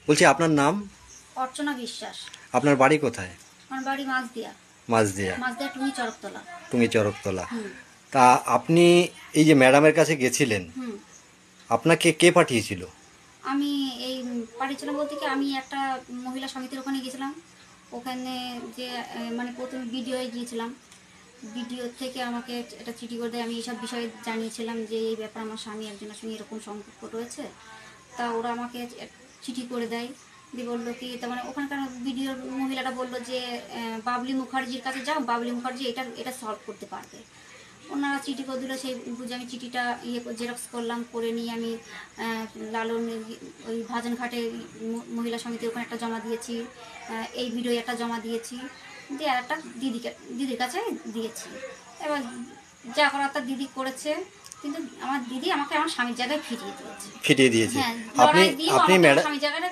বলছি আপনার নাম? অর্চনা বিশ্বাস। আপনার বাড়ি কোথায়? আমার বাড়ি মাছদিয়া। মাঝদিয়া। মাছদিয়া টুঙ্গি চরকতলা। টুঙ্গি চরকতলা। হুম। তা আপনি এই যে ম্যাডামের কাছে গেছিলেন, হুম। আপনাকে কে পাঠিয়েছিল? আমি এই পাঠিয়েছিলাম বলতে কি, আমি একটা মহিলা সমিতির ওখানে গেছিলাম। ওখানে যে মানে প্রথমে ভিডিওয়ে গিয়েছিলাম। ভিডিও থেকে আমাকে একটা চিঠি করে দেয়। আমি এইসব বিষয়ে জানিয়েছিলাম যে এই ব্যাপার, আমার স্বামী একজনের সঙ্গে এরকম সম্পর্ক রয়েছে। তা ওরা আমাকে চিঠি করে দেয়। দিয়ে বললো কি, তার মানে ওখানকার ভিডিওর মহিলাটা বললো যে বাবলি মুখার্জির কাছে যাও, বাবলি মুখার্জি এটা সলভ করতে পারবে। ওনারা চিঠি করে দিল, সেই বুঝে আমি চিঠিটা জেরক্স করলাম, করে নিয়ে আমি লালন ওই ভাজনঘাটে মহিলা সমিতির ওখানে একটা জমা দিয়েছি, এই ভিডিও একটা জমা দিয়েছি, দিয়ে আর একটা দিদির কাছে দিয়েছি। এবার যা করার তার দিদি করেছে, কিন্তু আমার দিদি আমাকে আমার স্বামীর জায়গায় ফিরিয়ে দিয়েছে। ফিরিয়ে দিয়েছে? হ্যাঁ, আপনি লড়াই দিয়ে আপনি আমাকে আমার ম্যাডাম স্বামীর জায়গাটা